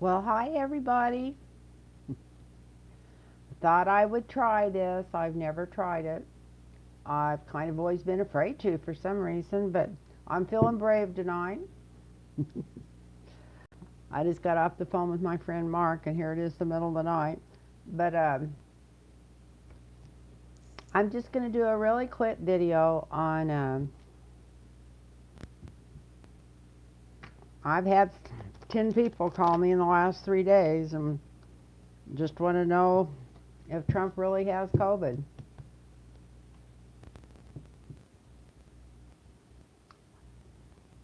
Well, hi everybody. Thought I would try this. I've never tried it. I've kind of always been afraid to for some reason, but I'm feeling brave tonight. I just got off the phone with my friend Mark, and here it is the middle of the night. But I'm just going to do a really quick video on. I've had 10 people call me in the last 3 days and just want to know if Trump really has COVID.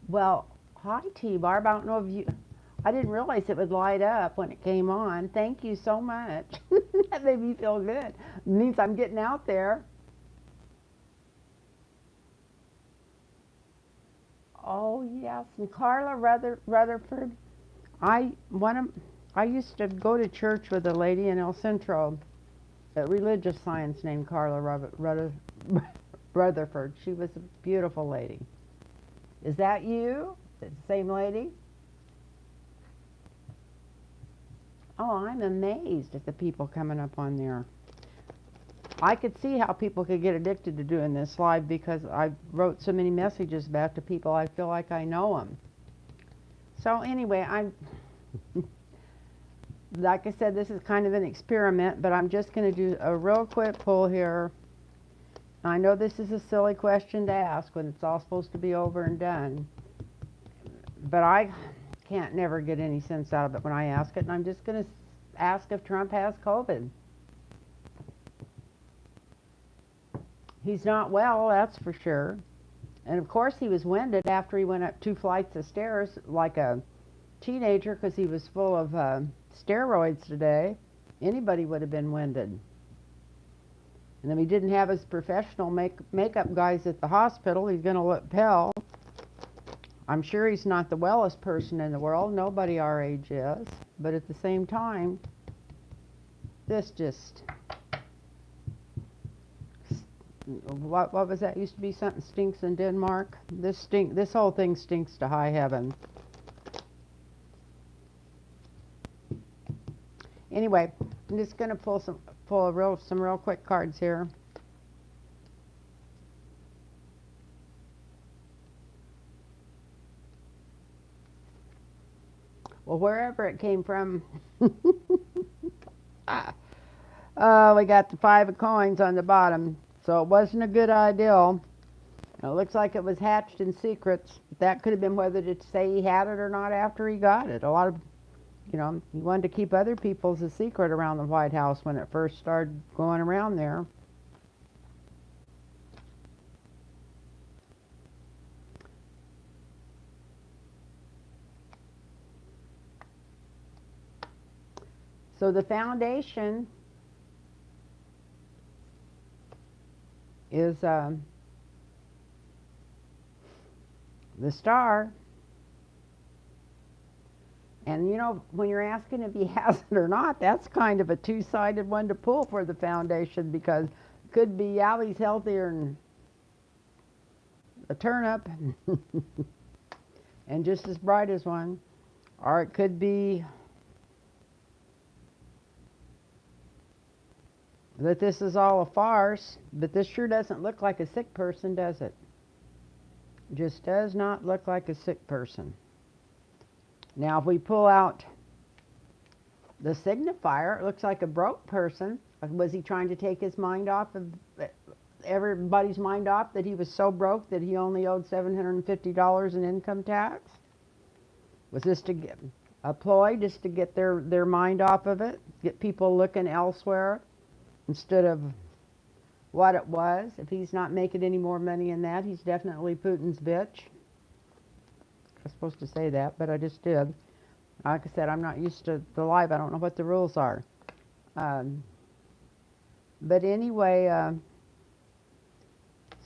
Well, hi T-Barb. I don't know if you. I didn't realize it would light up when it came on. Thank you so much. That made me feel good. It means I'm getting out there. Oh yes, and Carla Rutherford. I one of I used to go to church with a lady in El Centro, a religious science named Carla Rutherford. She was a beautiful lady. Is that you? The same lady? Oh, I'm amazed at the people coming up on there. I could see how people could get addicted to doing this live because I wrote so many messages back to people. I feel like I know them. So anyway, like I said, this is kind of an experiment, but I'm just going to do a real quick poll here. I know this is a silly question to ask when it's all supposed to be over and done, but I can't never get any sense out of it when I ask it, and I'm just going to ask if Trump has COVID. He's not well, that's for sure. And of course he was winded after he went up 2 flights of stairs like a teenager because he was full of steroids today. Anybody would have been winded. And then he didn't have his professional makeup guys at the hospital. He's going to look pale. I'm sure he's not the wellest person in the world. Nobody our age is. But at the same time, this just... What was that? Used to be something stinks in Denmark. This whole thing stinks to high heaven. Anyway, I'm just going to pull some real quick cards here. Well, wherever it came from. We got the 5 of coins on the bottom, so it wasn't a good idea. It looks like it was hatched in secrets. That could have been whether to say he had it or not after he got it. A lot of, he wanted to keep other people's a secret around the White House when it first started going around there. So the foundation is the star. And when you're asking if he has it or not, that's kind of a two-sided one to pull for the foundation, because it could be, yeah, he's healthier than a turnip and just as bright as one. Or it could be that this is all a farce, but this sure doesn't look like a sick person, does it? Just does not look like a sick person. Now, if we pull out the signifier, it looks like a broke person. Was he trying to take his mind off of everybody's mind off that he was so broke that he only owed $750 in income tax? Was this to get a ploy just to get their mind off of it, get people looking elsewhere instead of what it was? If he's not making any more money in that, he's definitely Putin's bitch. I was supposed to say that, but I just did. Like I said, I'm not used to the live. I don't know what the rules are. But anyway,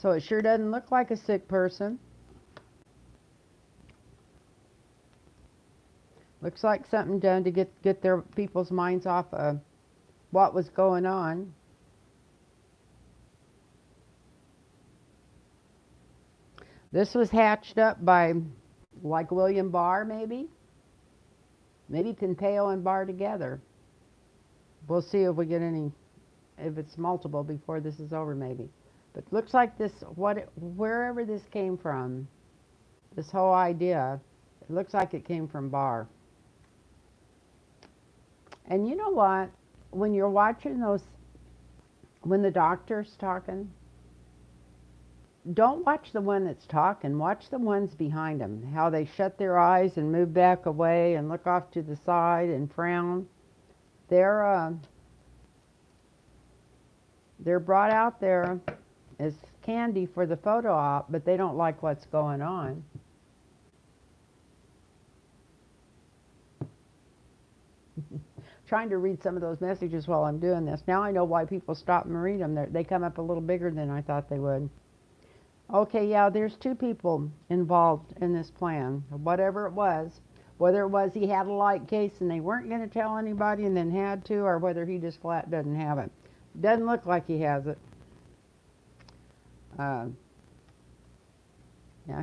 so it sure doesn't look like a sick person. Looks like something done to get their people's minds off of what was going on. This was hatched up by, like, William Barr, maybe Maybe Pompeo and Barr together. We'll see if we get any, if it's multiple before this is over, maybe. But looks like this, wherever this came from, this whole idea, it looks like it came from Barr. And you know what? When you're watching those, when the doctor's talking, don't watch the one that's talking. Watch the ones behind them. How they shut their eyes and move back away and look off to the side and frown. They're brought out there as candy for the photo op, but they don't like what's going on. Trying to read some of those messages while I'm doing this. Now I know why people stop and read them. They come up a little bigger than I thought they would. Okay, yeah, there's two people involved in this plan. Whatever it was, whether it was he had a light case and they weren't going to tell anybody and then had to, or whether he just flat doesn't have it. Doesn't look like he has it. Now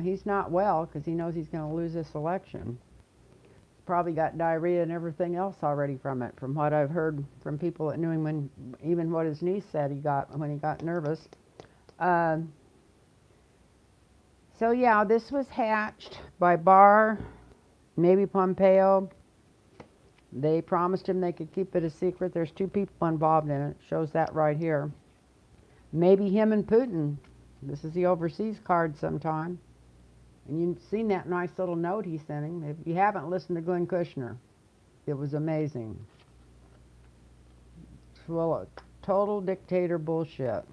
he's not well because he knows he's going to lose this election. Probably got diarrhea and everything else already from it, from what I've heard from people that knew him, when even what his niece said he got when he got nervous. So yeah, this was hatched by Barr, maybe Pompeo. They promised him they could keep it a secret. There's two people involved in it. Shows that right here. Maybe him and Putin. This is the overseas card sometime. And you've seen that nice little note he sent him. If you haven't listened to Glenn Kushner, it was amazing. Full of total dictator bullshit.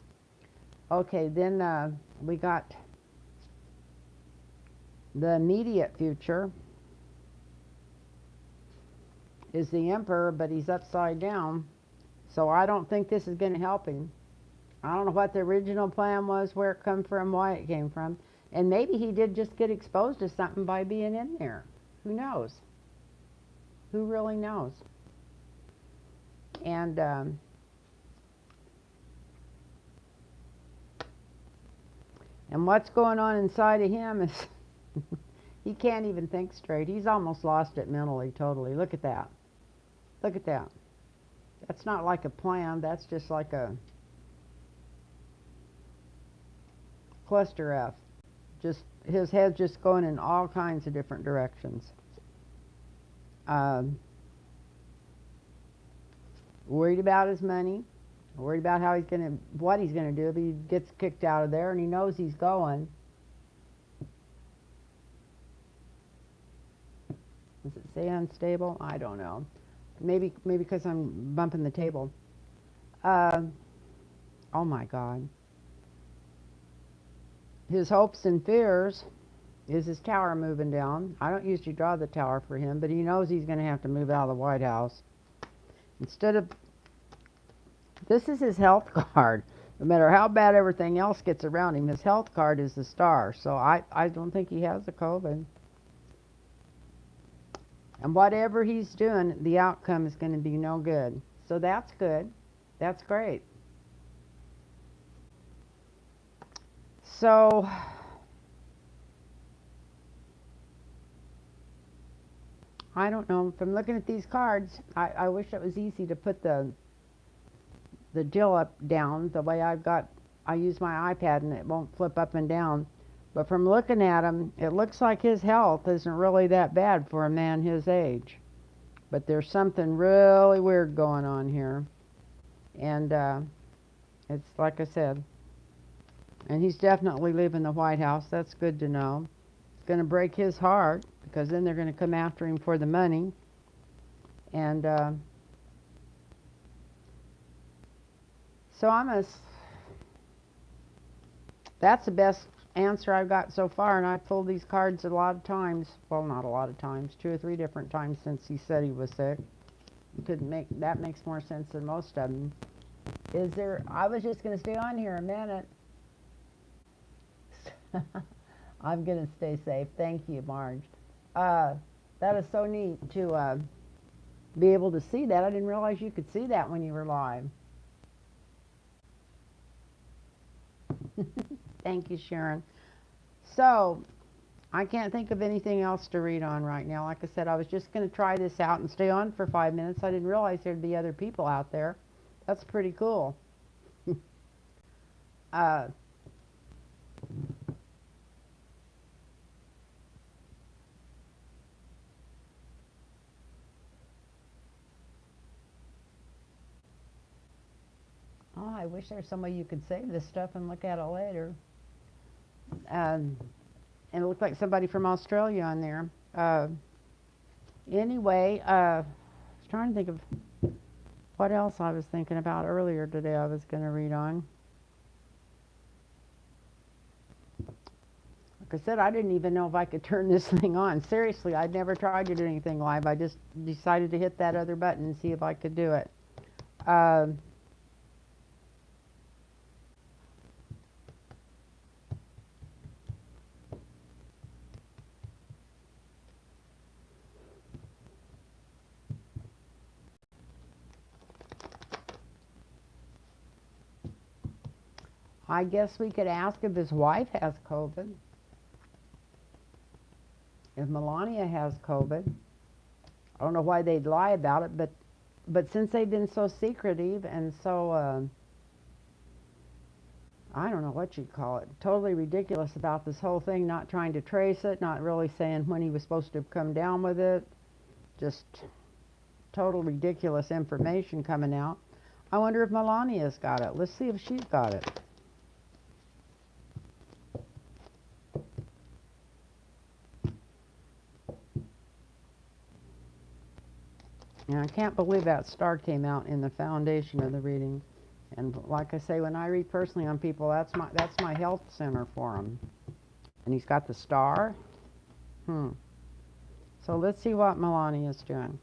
Okay, then we got the immediate future is the emperor, but he's upside down. So I don't think this is going to help him. I don't know what the original plan was, where it come from, why it came from. And maybe he did just get exposed to something by being in there. Who knows? Who really knows? And what's going on inside of him is he can't even think straight. He's almost lost it mentally, totally. Look at that. Look at that. That's not like a plan. That's just like a cluster F. Just his head's just going in all kinds of different directions. Worried about his money, worried about how what he's gonna do if he gets kicked out of there, and he knows he's going. Does it say unstable? I don't know. Maybe because I'm bumping the table. Oh my God. His hopes and fears is his tower moving down. I don't usually draw the tower for him, but he knows he's going to have to move out of the White House. Instead of, this is his health card. No matter how bad everything else gets around him, his health card is the star. So I don't think he has the COVID. And whatever he's doing, the outcome is going to be no good. So that's good. That's great. So I don't know. From looking at these cards, I wish it was easy to put the Jill up down the way I use my iPad and it won't flip up and down. But from looking at him, it looks like his health isn't really that bad for a man his age. But there's something really weird going on here. And it's like I said. And he's definitely leaving the White House. That's good to know. It's going to break his heart, because then they're going to come after him for the money. And so that's the best answer I've got so far, and I've pulled these cards a lot of times. Well, not a lot of times, 2 or 3 different times since he said he was sick. That makes more sense than most of them. I was just going to stay on here a minute. I'm going to stay safe. Thank you, Marge. That is so neat to be able to see that. I didn't realize you could see that when you were live. Thank you, Sharon. So, I can't think of anything else to read on right now. Like I said, I was just going to try this out and stay on for 5 minutes. I didn't realize there'd be other people out there. That's pretty cool. uh, oh, I wish there's some way you could save this stuff and look at it later. And it looked like somebody from Australia on there. Anyway, I was trying to think of what else I was thinking about earlier today I was going to read on. Like I said, I didn't even know if I could turn this thing on. Seriously, I'd never tried to do anything live. I just decided to hit that other button and see if I could do it. I guess we could ask if his wife has COVID. If Melania has COVID. I don't know why they'd lie about it, but since they've been so secretive and so, I don't know what you'd call it, totally ridiculous about this whole thing, not trying to trace it, not really saying when he was supposed to have come down with it, just total ridiculous information coming out. I wonder if Melania's got it. Let's see if she's got it. And I can't believe that star came out in the foundation of the reading. And like I say, when I read personally on people, that's my health center for them. And he's got the star. So let's see what Melania's doing.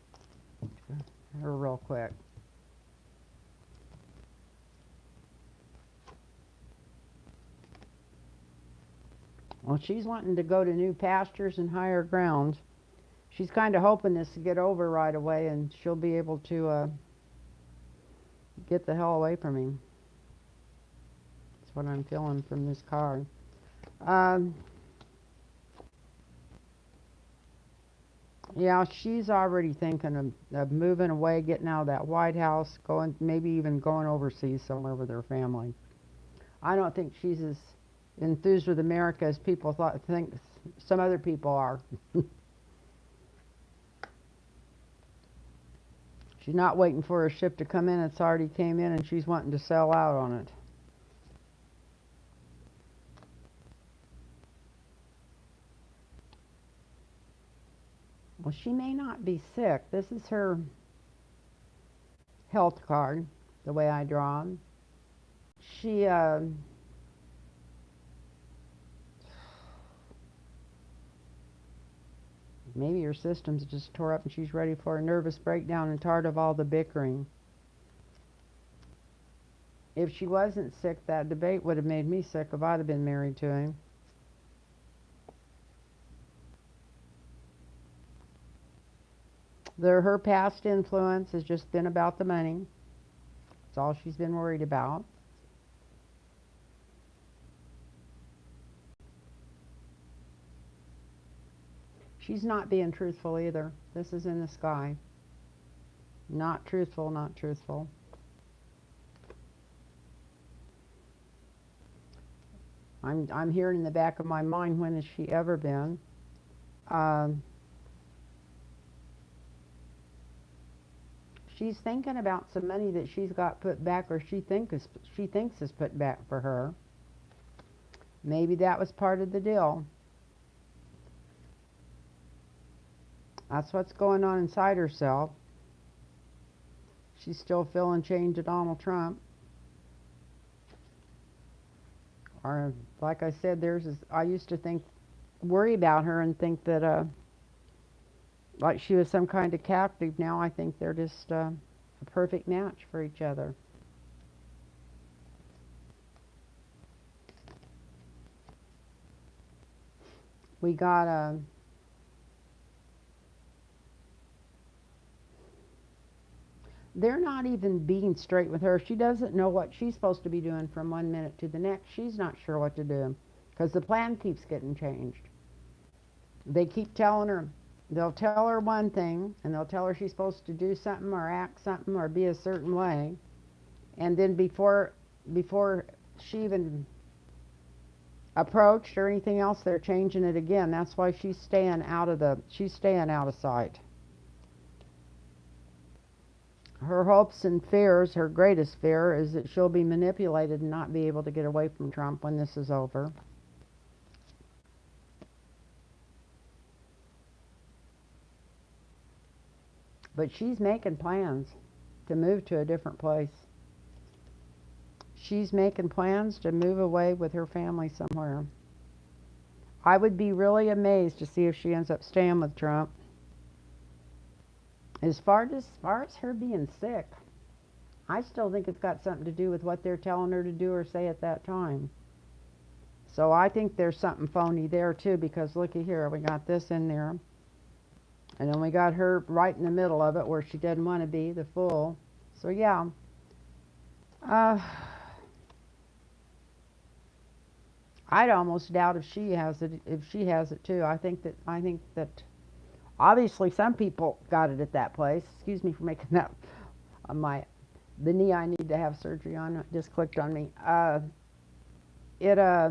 Her real quick. Well, she's wanting to go to new pastures and higher ground. She's kind of hoping this to get over right away and she'll be able to get the hell away from him. That's what I'm feeling from this card. Yeah, she's already thinking of moving away, getting out of that White House, going, maybe even going overseas somewhere with her family. I don't think she's as enthused with America as people think some other people are. She's not waiting for her ship to come in. It's already came in and she's wanting to sell out on it. Well, she may not be sick. This is her health card, the way I draw them. She, maybe her system's just tore up and she's ready for a nervous breakdown and tired of all the bickering. If she wasn't sick, that debate would have made me sick if I'd have been married to him. Her past influence has just been about the money. That's all she's been worried about. She's not being truthful either. This is in the sky. Not truthful, not truthful. I'm hearing in the back of my mind, when has she ever been? She's thinking about some money that she's got put back, or she thinks is put back for her. Maybe that was part of the deal. That's what's going on inside herself. She's still feeling chained to Donald Trump. Or, like I said, I used to worry about her and think that, like she was some kind of captive. Now I think they're just a perfect match for each other. We got they're not even being straight with her. She doesn't know what she's supposed to be doing from one minute to the next. She's not sure what to do because the plan keeps getting changed. They keep telling her, they'll tell her one thing, and they'll tell her she's supposed to do something or act something or be a certain way, and then before she even approached or anything else, they're changing it again. That's why she's staying out of sight. Her hopes and fears, her greatest fear, is that she'll be manipulated and not be able to get away from Trump when this is over. But she's making plans to move to a different place. She's making plans to move away with her family somewhere. I would be really amazed to see if she ends up staying with Trump. As far as her being sick, I still think it's got something to do with what they're telling her to do or say at that time. So I think there's something phony there too, because looky here, we got this in there. And then we got her right in the middle of it where she doesn't want to be, the fool. So yeah. Uh, I'd almost doubt if she has it too. I think that obviously some people got it at that place. Excuse me for making that on the knee I need to have surgery on just clicked on me. It I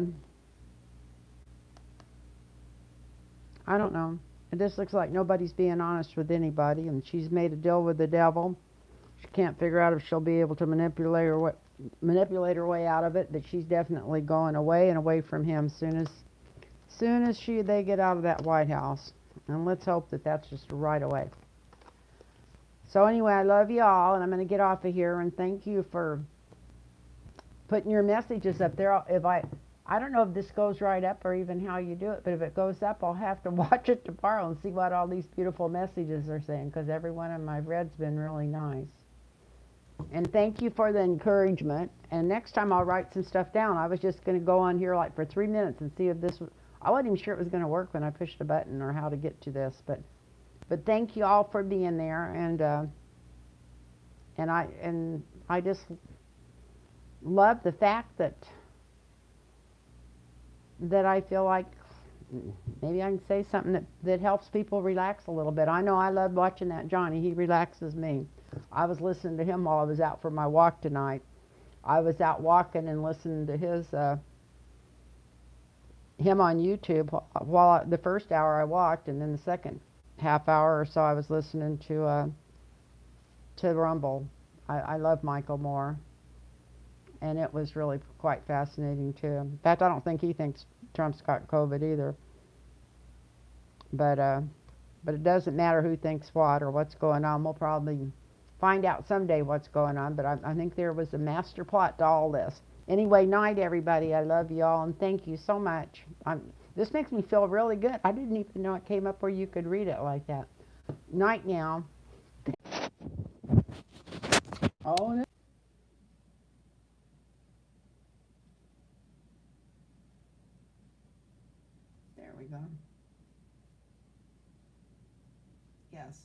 don't know. It just looks like nobody's being honest with anybody, and she's made a deal with the devil. She can't figure out if she'll be able to manipulate her way out of it, but she's definitely going away and away from him soon as they get out of that White House. And let's hope that that's just right away. So anyway, I love you all, and I'm going to get off of here, and thank you for putting your messages up there. I don't know if this goes right up or even how you do it, but if it goes up, I'll have to watch it tomorrow and see what all these beautiful messages are saying, because every one of them I've read's been really nice. And thank you for the encouragement. And next time I'll write some stuff down. I was just going to go on here like for 3 minutes and see if this was, I wasn't even sure it was going to work when I pushed a button or how to get to this, but thank you all for being there, and I just love the fact that I feel like maybe I can say something that helps people relax a little bit. I know I love watching that Johnny. He relaxes me. I was listening to him while I was out for my walk tonight. I was out walking and listening to him on YouTube while the first hour I walked, and then the second half hour or so I was listening to Rumble. I love Michael Moore, and it was really quite fascinating too. In fact, I don't think he thinks Trump's got COVID either. But it doesn't matter who thinks what or what's going on. We'll probably find out someday what's going on. But I think there was a master plot to all this. Anyway, night everybody. I love you all, and thank you so much. This makes me feel really good. I didn't even know it came up where you could read it like that. Night now. Oh, no. There we go. Yes.